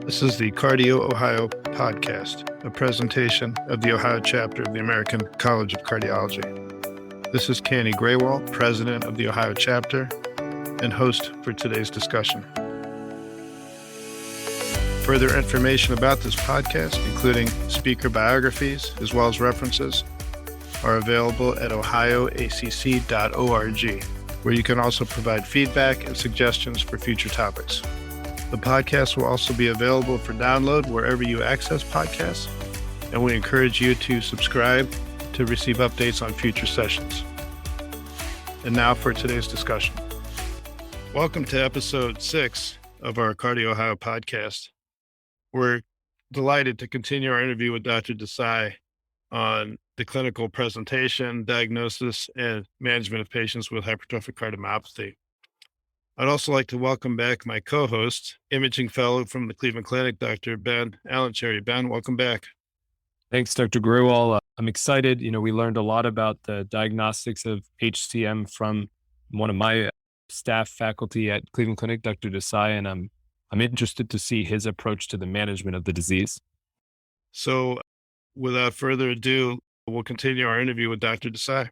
This is the Cardio Ohio podcast, a presentation of the Ohio chapter of the American College of Cardiology. This is Kenny Graywall, president of the Ohio chapter and host for today's discussion. Further information about this podcast, including speaker biographies as well as references, are available at ohioacc.org, where you can also provide feedback and suggestions for future topics. The podcast will also be available for download wherever you access podcasts, and we encourage you to subscribe to receive updates on future sessions. And now for today's discussion. Welcome to episode 6 of our Cardio Ohio podcast. We're delighted to continue our interview with Dr. Desai on the clinical presentation, diagnosis, and management of patients with hypertrophic cardiomyopathy. I'd also like to welcome back my co-host, imaging fellow from the Cleveland Clinic, Dr. Ben Allencherry. Ben, welcome back. Thanks, Dr. Graywall. I'm excited. We learned a lot about the diagnostics of HCM from one of my staff faculty at Cleveland Clinic, Dr. Desai, and I'm interested to see his approach to the management of the disease. So without further ado, we'll continue our interview with Dr. Desai.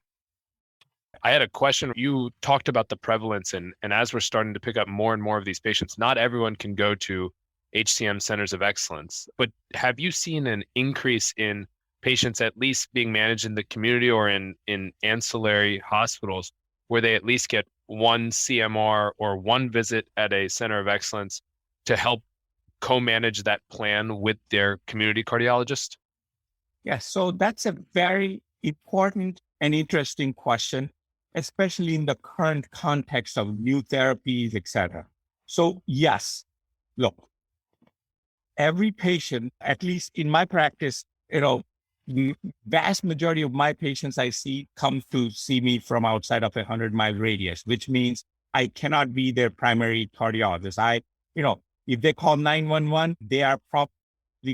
I had a question. You talked about the prevalence, and as we're starting to pick up more and more of these patients, not everyone can go to HCM centers of excellence, but have you seen an increase in patients at least being managed in the community or in ancillary hospitals where they at least get one CMR or one visit at a center of excellence to help co-manage that plan with their community cardiologist? Yes, so that's a very important and interesting question, especially in the current context of new therapies, et cetera. So yes, look, every patient, at least in my practice, vast majority of my patients I see come to see me from outside of a 100-mile radius, which means I cannot be their primary cardiologist. If they call 911, they are probably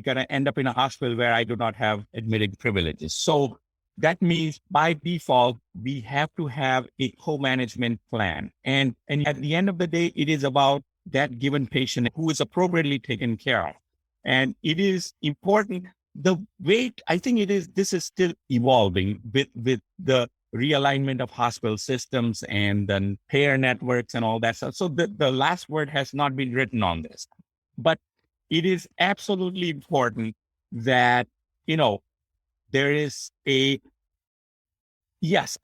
going to end up in a hospital where I do not have admitting privileges. So that means by default, we have to have a co-management plan. And at the end of the day, it is about that given patient who is appropriately taken care of. And it is important. The way I think this is still evolving with the realignment of hospital systems and then payer networks and all that stuff. So the last word has not been written on this, but it is absolutely important that, there is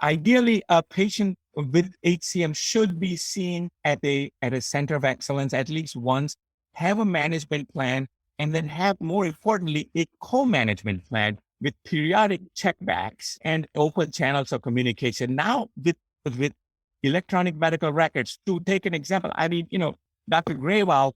ideally a patient with HCM should be seen at a center of excellence at least once, have a management plan, and then have, more importantly, a co-management plan with periodic checkbacks and open channels of communication. Now with electronic medical records, to take an example, Dr. Graywall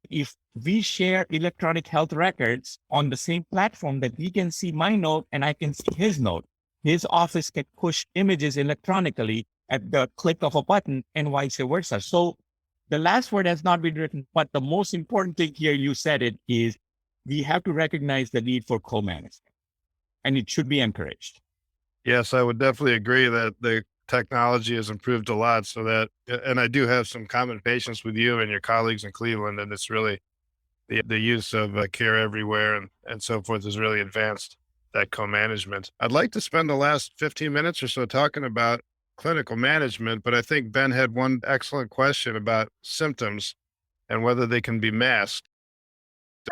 if we share electronic health records on the same platform, that we can see my note and I can see his note. His office can push images electronically at the click of a button and vice versa. So the last word has not been written, but the most important thing here, you said it, is we have to recognize the need for co-management, and it should be encouraged. Yes, I would definitely agree that the technology has improved a lot and I do have some common patients with you and your colleagues in Cleveland, and it's really the use of care everywhere and so forth has really advanced that co-management. I'd like to spend the last 15 minutes or so talking about clinical management, but I think Ben had one excellent question about symptoms and whether they can be masked.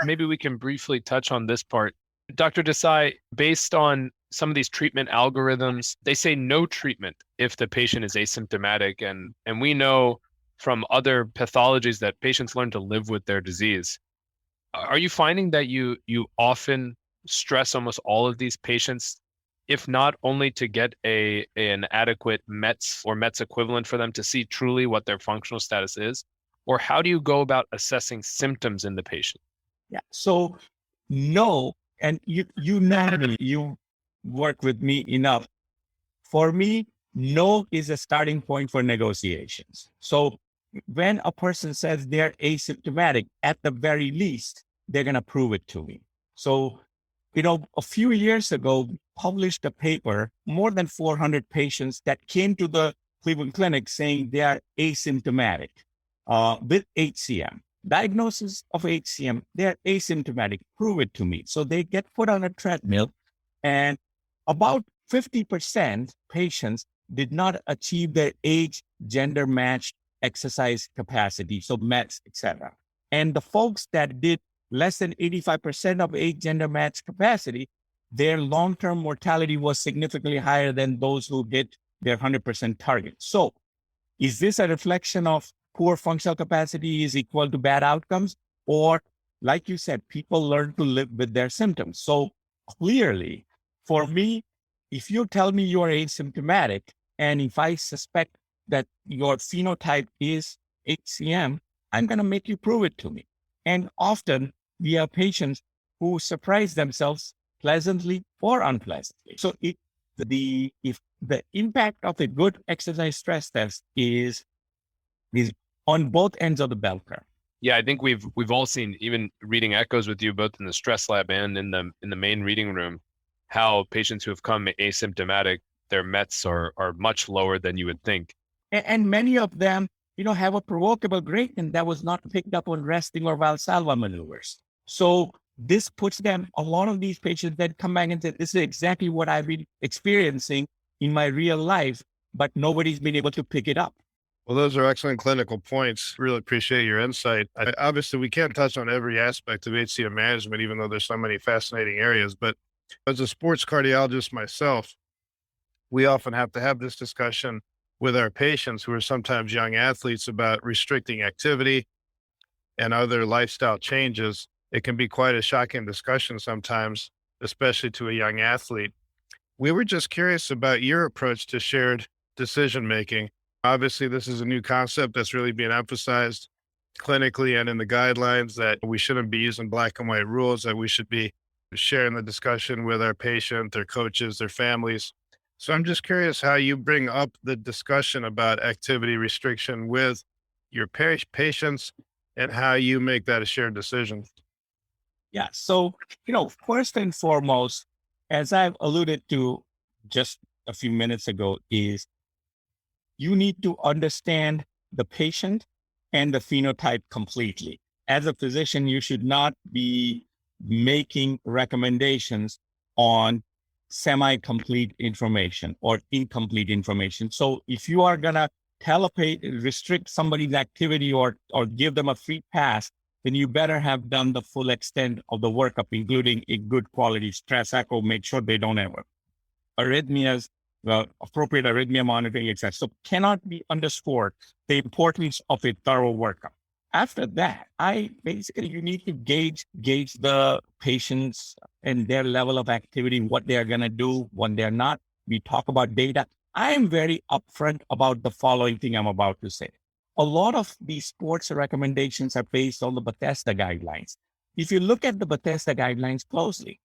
Maybe we can briefly touch on this part. Dr. Desai, based on some of these treatment algorithms, they say no treatment if the patient is asymptomatic. And we know from other pathologies that patients learn to live with their disease. Are you finding that you often stress almost all of these patients, if not only to get an adequate METS or METS equivalent for them to see truly what their functional status is? Or how do you go about assessing symptoms in the patient? Yeah. So no, and you work with me enough. For me, no is a starting point for negotiations. So when a person says they're asymptomatic, at the very least, they're going to prove it to me. So, a few years ago, we published a paper, more than 400 patients that came to the Cleveland Clinic saying they are asymptomatic with HCM. diagnosis of HCM, they're asymptomatic. Prove it to me. So they get put on a treadmill, and about 50% patients did not achieve their age, gender matched exercise capacity, so METs, etc. And the folks that did less than 85% of age, gender matched capacity, their long-term mortality was significantly higher than those who hit their 100% target. So is this a reflection of poor functional capacity is equal to bad outcomes? Or, like you said, people learn to live with their symptoms. So clearly, for me, if you tell me you are asymptomatic, and if I suspect that your phenotype is HCM, I'm going to make you prove it to me. And often we have patients who surprise themselves pleasantly or unpleasantly. So if the impact of a good exercise stress test is on both ends of the bell curve. Yeah, I think we've all seen, even reading echoes with you both in the stress lab and in the main reading room, how patients who have come asymptomatic, their METs are much lower than you would think. And many of them, have a provocable gradient that was not picked up on resting or Valsalva maneuvers. So this puts them, a lot of these patients that come back and say, this is exactly what I've been experiencing in my real life, but nobody's been able to pick it up. Well, those are excellent clinical points. Really appreciate your insight. Obviously, we can't touch on every aspect of HCM management, even though there's so many fascinating areas. But as a sports cardiologist myself, we often have to have this discussion with our patients who are sometimes young athletes about restricting activity and other lifestyle changes. It can be quite a shocking discussion sometimes, especially to a young athlete. We were just curious about your approach to shared decision-making. Obviously, this is a new concept that's really being emphasized clinically and in the guidelines, that we shouldn't be using black and white rules, that we should be sharing the discussion with our patient, their coaches, their families. So I'm just curious how you bring up the discussion about activity restriction with your patients and how you make that a shared decision. Yeah. So, first and foremost, as I've alluded to just a few minutes ago, is you need to understand the patient and the phenotype completely. As a physician, you should not be making recommendations on semi-complete information or incomplete information. So if you are going to restrict somebody's activity or give them a free pass, then you better have done the full extent of the workup, including a good quality stress echo, make sure they don't have arrhythmias, appropriate arrhythmia monitoring, etc. So cannot be underscored the importance of a thorough workup. After that, you need to gauge the patients and their level of activity, what they are going to do, when they're not. We talk about data. I am very upfront about the following thing I'm about to say. A lot of these sports recommendations are based on the Bethesda guidelines. If you look at the Bethesda guidelines closely,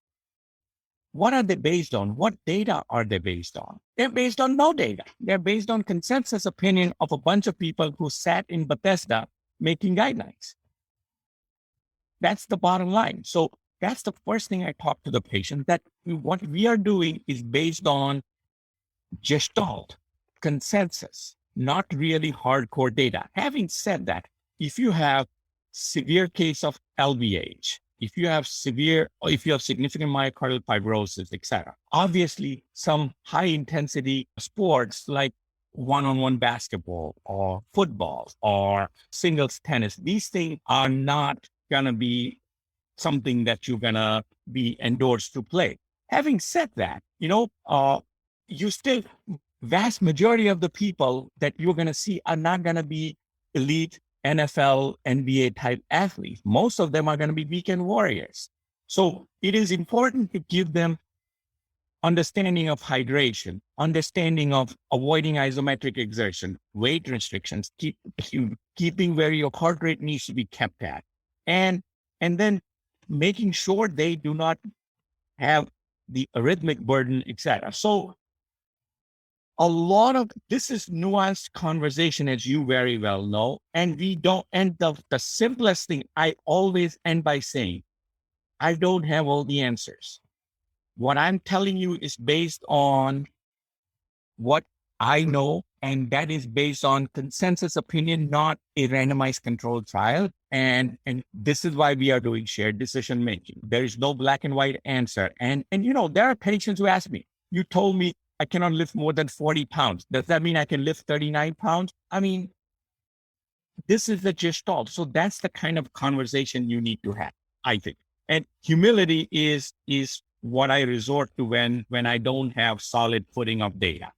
what are they based on? What data are they based on? They're based on no data. They're based on consensus opinion of a bunch of people who sat in Bethesda making guidelines. That's the bottom line. So that's the first thing I talk to the patient, that what we are doing is based on gestalt, consensus, not really hardcore data. Having said that, if you have severe case of LVH, if you have significant myocardial fibrosis, etc., obviously some high intensity sports like one-on-one basketball or football or singles tennis, these things are not going to be something that you're going to be endorsed to play. Having said that, you still, vast majority of the people that you're going to see are not going to be elite NFL, NBA type athletes. Most of them are going to be weekend warriors. So it is important to give them understanding of hydration, understanding of avoiding isometric exertion, weight restrictions, keeping where your heart rate needs to be kept at, and then making sure they do not have the arrhythmic burden, etc. So a lot of this is nuanced conversation, as you very well know, and we don't end the simplest thing. I always end by saying, I don't have all the answers. What I'm telling you is based on what I know And that is based on consensus opinion, not a randomized controlled trial. And this is why we are doing shared decision making. There is no black and white answer. And there are patients who ask me, you told me I cannot lift more than 40 pounds. Does that mean I can lift 39 pounds? I mean, this is the gestalt. So that's the kind of conversation you need to have, I think. And humility is what I resort to when I don't have solid footing of data.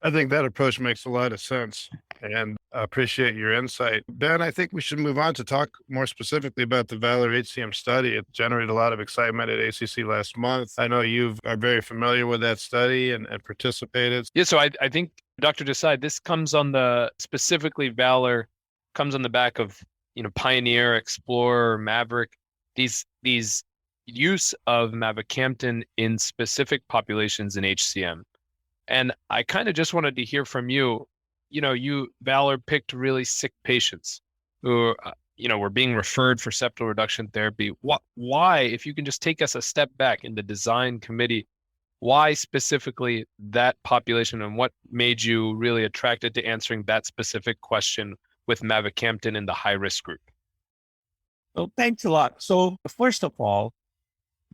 I think that approach makes a lot of sense, and I appreciate your insight. Ben, I think we should move on to talk more specifically about the Valor HCM study. It generated a lot of excitement at ACC last month. I know you are very familiar with that study and participated. Yeah, so I think, Dr. Desai, this comes on specifically Valor comes on the back of, Pioneer, Explorer, Maverick, these use of mavacamten in specific populations in HCM. And I kind of just wanted to hear from you. Valor picked really sick patients who, were being referred for septal reduction therapy. Why, if you can just take us a step back in the design committee, why specifically that population, and what made you really attracted to answering that specific question with mavacamten in the high-risk group? Well, thanks a lot. So first of all,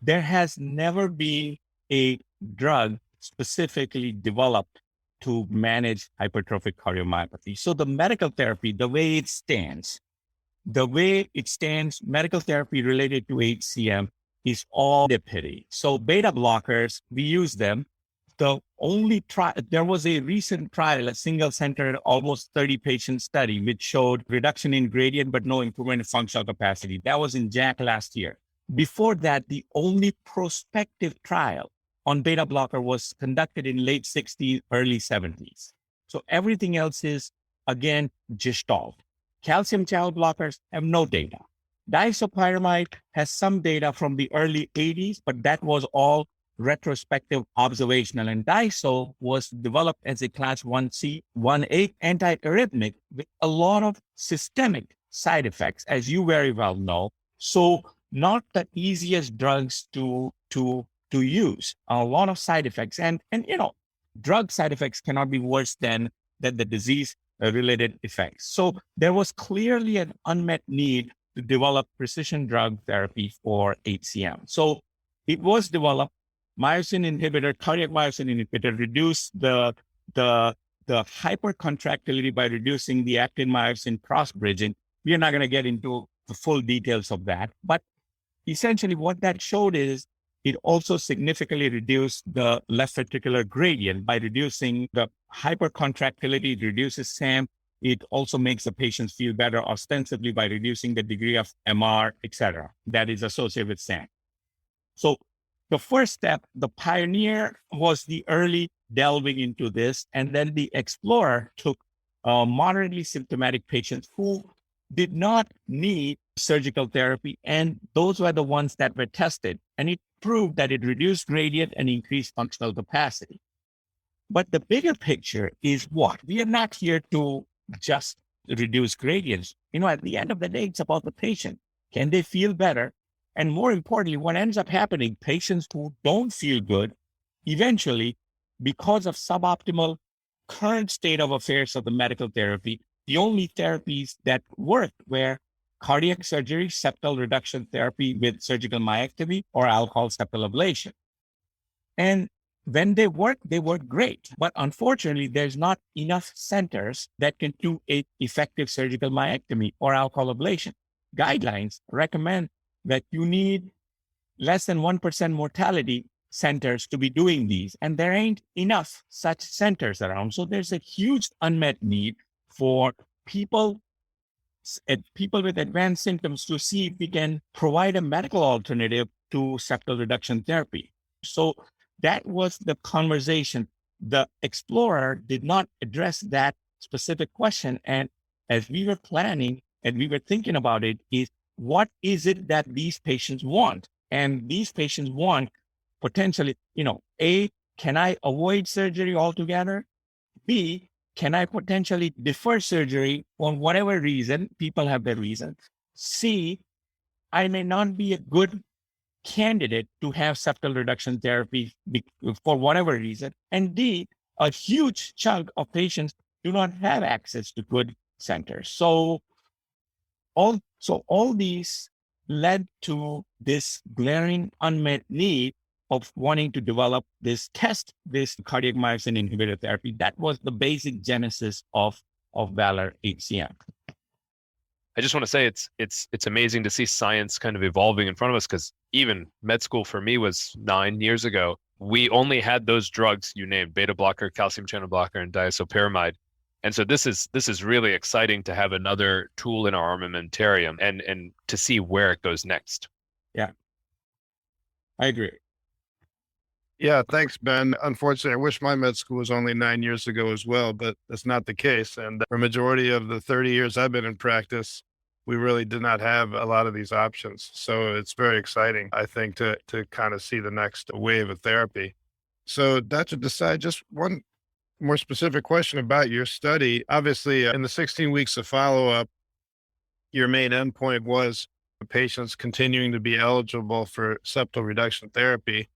there has never been a drug specifically developed to manage hypertrophic cardiomyopathy. So the medical therapy, the way it stands, medical therapy related to HCM is all lipid. So beta blockers, we use them. The only trial, there was a recent trial, a single center, almost 30 patient study, which showed reduction in gradient, but no improvement in functional capacity. That was in JACC last year. Before that, the only prospective trial on beta blocker was conducted in late 60s, early 70s. So everything else is, again, gestalt. Calcium channel blockers have no data. Disopyramide has some data from the early 80s, but that was all retrospective observational. And diso was developed as a class 1C, 1A antiarrhythmic with a lot of systemic side effects, as you very well know. So not the easiest drugs to use, a lot of side effects. And drug side effects cannot be worse than the disease related effects. So there was clearly an unmet need to develop precision drug therapy for HCM. So it was developed, myosin inhibitor, cardiac myosin inhibitor, reduce the hypercontractility by reducing the actin-myosin cross-bridging. We are not going to get into the full details of that, but essentially what that showed is it also significantly reduced the left ventricular gradient by reducing the hypercontractility. It reduces SAM. It also makes the patients feel better ostensibly by reducing the degree of MR, et cetera, that is associated with SAM. So the first step, the Pioneer, was the early delving into this. And then the Explorer took moderately symptomatic patients who did not need surgical therapy. And those were the ones that were tested. And it proved that it reduced gradient and increased functional capacity. But the bigger picture is what? We are not here to just reduce gradients. At the end of the day, it's about the patient. Can they feel better? And more importantly, what ends up happening, patients who don't feel good, eventually, because of suboptimal current state of affairs of the medical therapy, the only therapies that worked were cardiac surgery, septal reduction therapy with surgical myectomy, or alcohol septal ablation. And when they work great. But unfortunately, there's not enough centers that can do an effective surgical myectomy or alcohol ablation. Guidelines recommend that you need less than 1% mortality centers to be doing these. And there ain't enough such centers around. So there's a huge unmet need for people with advanced symptoms to see if we can provide a medical alternative to septal reduction therapy. So that was the conversation. The Explorer did not address that specific question. And as we were planning and we were thinking about it, is what is it that these patients want? And these patients want potentially, A, can I avoid surgery altogether? B, can I potentially defer surgery for whatever reason? People have their reasons. C, I may not be a good candidate to have septal reduction therapy for whatever reason. And D, a huge chunk of patients do not have access to good centers. So all these led to this glaring unmet need of wanting to develop this cardiac myosin inhibitor therapy. That was the basic genesis of Valor HCM. I just want to say it's amazing to see science kind of evolving in front of us, because even med school for me was 9 years ago. We only had those drugs you named: beta blocker, calcium channel blocker, and disopyramide. And so this is really exciting to have another tool in our armamentarium and to see where it goes next. Yeah, I agree. Yeah, thanks, Ben. Unfortunately, I wish my med school was only 9 years ago as well, but that's not the case. And for a majority of the 30 years I've been in practice, we really did not have a lot of these options. So it's very exciting, I think, to kind of see the next wave of therapy. So Dr. Desai, just one more specific question about your study. Obviously, in the 16 weeks of follow-up, your main endpoint was patients continuing to be eligible for septal reduction therapy.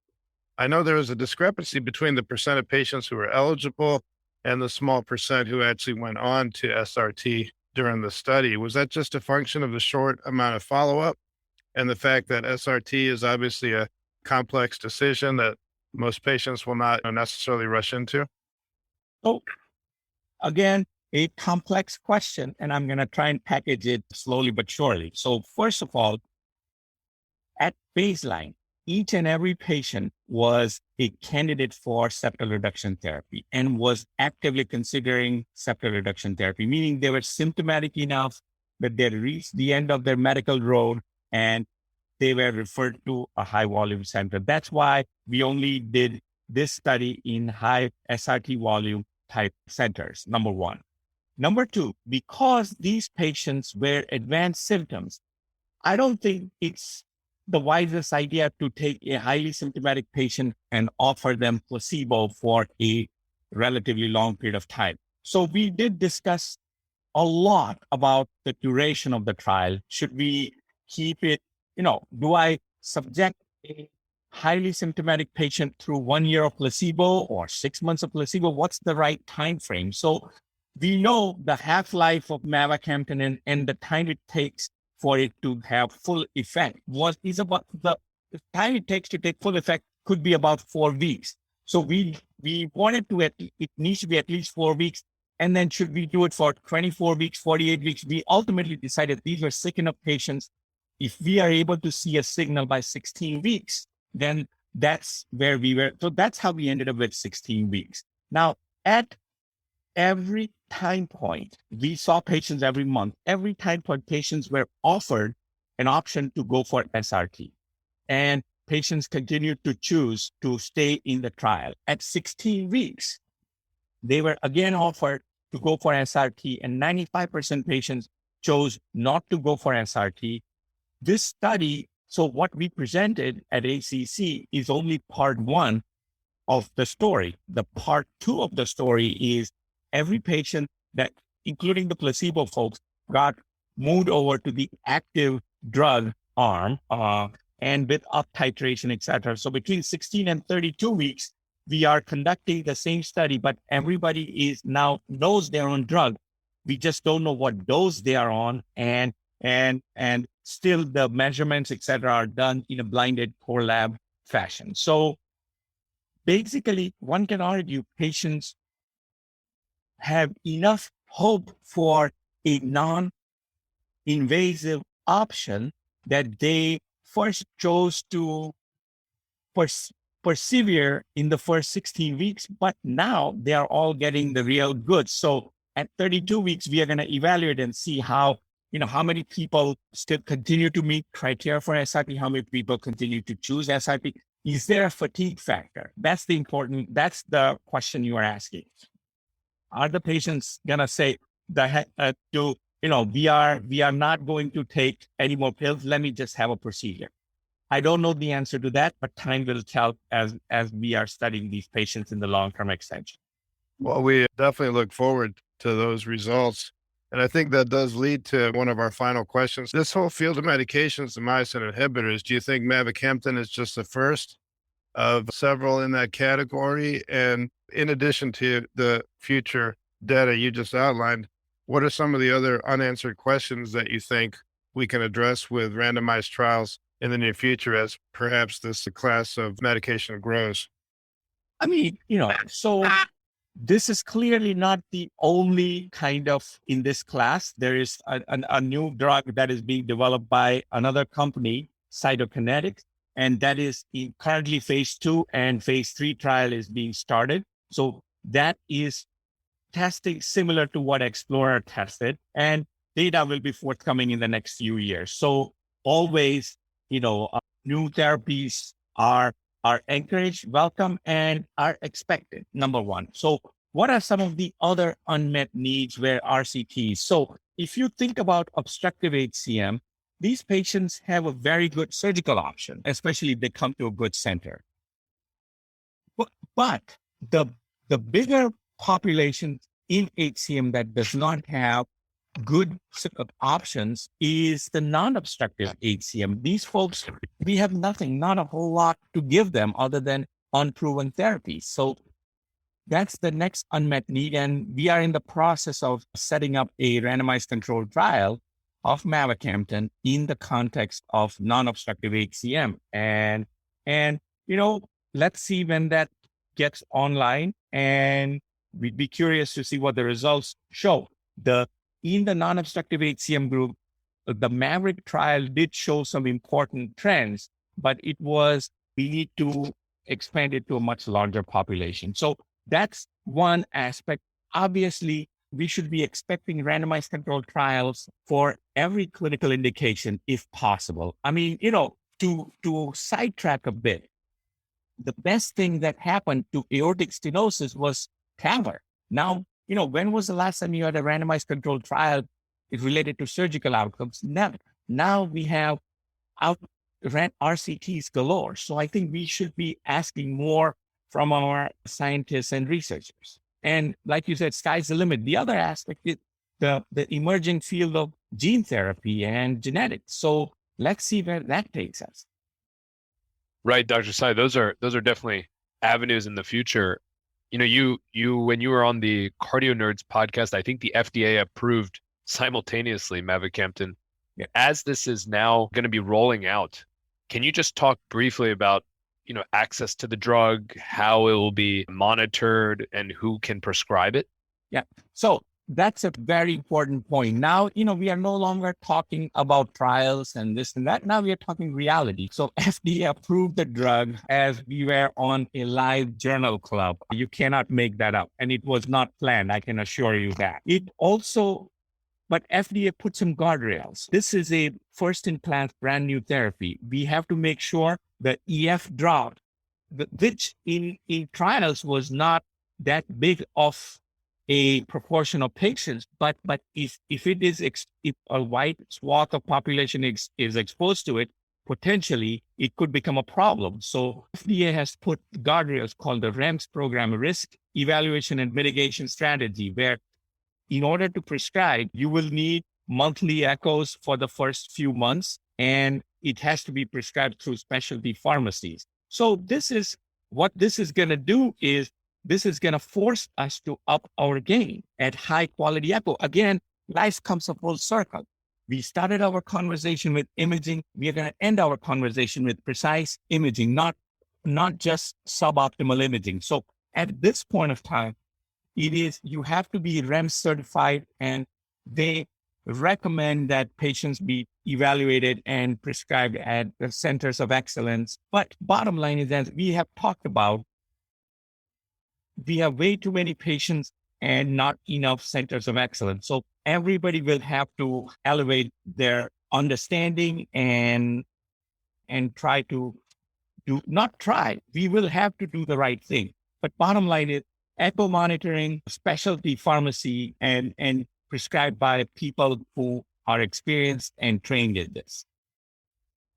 I know there was a discrepancy between the percent of patients who were eligible and the small percent who actually went on to SRT during the study. Was that just a function of the short amount of follow-up and the fact that SRT is obviously a complex decision that most patients will not necessarily rush into? So again, a complex question, and I'm going to try and package it slowly but surely. So first of all, at baseline, each and every patient was a candidate for septal reduction therapy and was actively considering septal reduction therapy, meaning they were symptomatic enough that they reached the end of their medical road and they were referred to a high volume center. That's why we only did this study in high SRT volume type centers, number one. Number two, because these patients were advanced symptoms, I don't think it's the wisest idea to take a highly symptomatic patient and offer them placebo for a relatively long period of time. So we did discuss a lot about the duration of the trial. Should we keep it, do I subject a highly symptomatic patient through 1 year of placebo or 6 months of placebo? What's the right time frame? So we know the half-life of mavacamten and the time it takes for it to have full effect is about the time it takes to take full effect could be about 4 weeks. So we wanted to, it needs to be at least 4 weeks. And then should we do it for 24 weeks, 48 weeks? We ultimately decided these were sick enough patients. If we are able to see a signal by 16 weeks, then that's where we were. So that's how we ended up with 16 weeks. Now, at every time point, we saw patients every month. Every time point, patients were offered an option to go for SRT. And patients continued to choose to stay in the trial. At 16 weeks, they were again offered to go for SRT, and 95% patients chose not to go for SRT. This study, so what we presented at ACC is only part one of the story. The part two of the story is every patient that, including the placebo folks, got moved over to the active drug arm and with up titration, et cetera. So between 16 and 32 weeks, we are conducting the same study, but everybody now knows they're on drug. We just don't know what dose they are on, and still the measurements, et cetera, are done in a blinded core lab fashion. So basically, one can argue patients have enough hope for a non-invasive option that they first chose to persevere in the first 16 weeks, but now they are all getting the real goods. So at 32 weeks, we are going to evaluate and see how many people still continue to meet criteria for SRT, how many people continue to choose SRT. Is there a fatigue factor? That's the question you are asking. Are the patients going to say, we are not going to take any more pills. Let me just have a procedure. I don't know the answer to that, but time will tell as we are studying these patients in the long-term extension. Well, we definitely look forward to those results. And I think that does lead to one of our final questions. This whole field of medications, the myosin inhibitors, do you think mavacamten is just the first of several in that category? And in addition to the future data you just outlined, what are some of the other unanswered questions that you think we can address with randomized trials in the near future as perhaps this class of medication grows? I mean, so this is clearly not the only kind of in this class. There is a new drug that is being developed by another company, Cytokinetics, and that is currently phase 2 and phase 3 trial is being started. So that is testing similar to what Explorer tested, and data will be forthcoming in the next few years. So always, new therapies are encouraged, welcome, and are expected, number one. So what are some of the other unmet needs where RCTs? So if you think about obstructive HCM, these patients have a very good surgical option, especially if they come to a good center. But the bigger population in HCM that does not have good options is the non-obstructive HCM. These folks, we have nothing, not a whole lot to give them other than unproven therapies. So that's the next unmet need. And we are in the process of setting up a randomized controlled trial of mavacamten in the context of non-obstructive HCM. And let's see when that gets online, and we'd be curious to see what the results show. In the non-obstructive HCM group, the MAVERICK trial did show some important trends, but we need to expand it to a much larger population. So that's one aspect. Obviously, we should be expecting randomized controlled trials for every clinical indication if possible. I mean, to sidetrack a bit, the best thing that happened to aortic stenosis was TAVR. Now, when was the last time you had a randomized controlled trial related to surgical outcomes? Never. Now we have RCTs galore. So I think we should be asking more from our scientists and researchers. And like you said, sky's the limit. The other aspect is the emerging field of gene therapy and genetics. So let's see where that takes us. Right, Dr. Sai, those are definitely avenues in the future. You when you were on the Cardio Nerds podcast, I think the FDA approved simultaneously mavacamten. Yeah. As this is now going to be rolling out, can you just talk briefly about access to the drug, how it will be monitored, and who can prescribe it? Yeah. So that's a very important point. Now, we are no longer talking about trials and this and that. Now we are talking reality. So FDA approved the drug as we were on a live journal club. You cannot make that up. And it was not planned. I can assure you that. But FDA put some guardrails. This is a first-in-class brand new therapy. We have to make sure the EF drop, which in trials was not that big of a proportion of patients, but if a wide swath of population is exposed to it, potentially it could become a problem. So FDA has put guardrails called the REMS program, Risk Evaluation and Mitigation Strategy, where in order to prescribe, you will need monthly echoes for the first few months, and it has to be prescribed through specialty pharmacies. So what this is going to do is this is going to force us to up our game at high quality echo. Again, life comes a full circle. We started our conversation with imaging. We are going to end our conversation with precise imaging, not just suboptimal imaging. So at this point of time, you have to be REMS certified, and they recommend that patients be evaluated and prescribed at the centers of excellence. But bottom line is, as we have talked about, we have way too many patients and not enough centers of excellence. So everybody will have to elevate their understanding and try to we will have to do the right thing. But bottom line is echo monitoring, specialty pharmacy, and prescribed by people who are experienced and trained in this.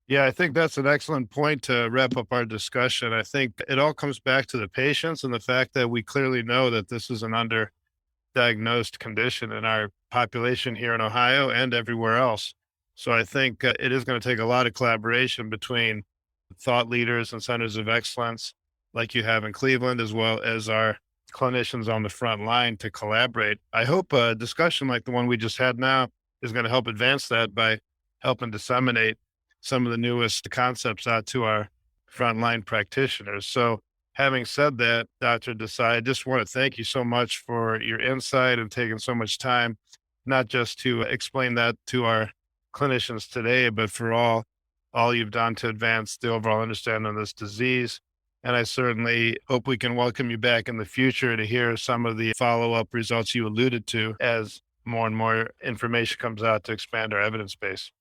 Yeah, I think that's an excellent point to wrap up our discussion. I think it all comes back to the patients and the fact that we clearly know that this is an underdiagnosed condition in our population here in Ohio and everywhere else. So I think it is going to take a lot of collaboration between thought leaders and centers of excellence like you have in Cleveland, as well as our clinicians on the front line to collaborate. I hope a discussion like the one we just had now is going to help advance that by helping disseminate some of the newest concepts out to our frontline practitioners. So having said that, Dr. Desai, I just want to thank you so much for your insight and taking so much time, not just to explain that to our clinicians today, but for all you've done to advance the overall understanding of this disease. And I certainly hope we can welcome you back in the future to hear some of the follow-up results you alluded to as more and more information comes out to expand our evidence base.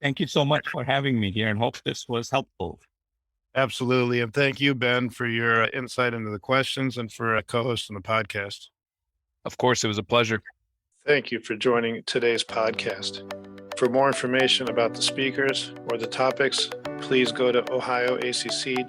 Thank you so much for having me here and hope this was helpful. Absolutely. And thank you, Ben, for your insight into the questions and for co-hosting the podcast. Of course, it was a pleasure. Thank you for joining today's podcast. For more information about the speakers or the topics, please go to ohioacc.org.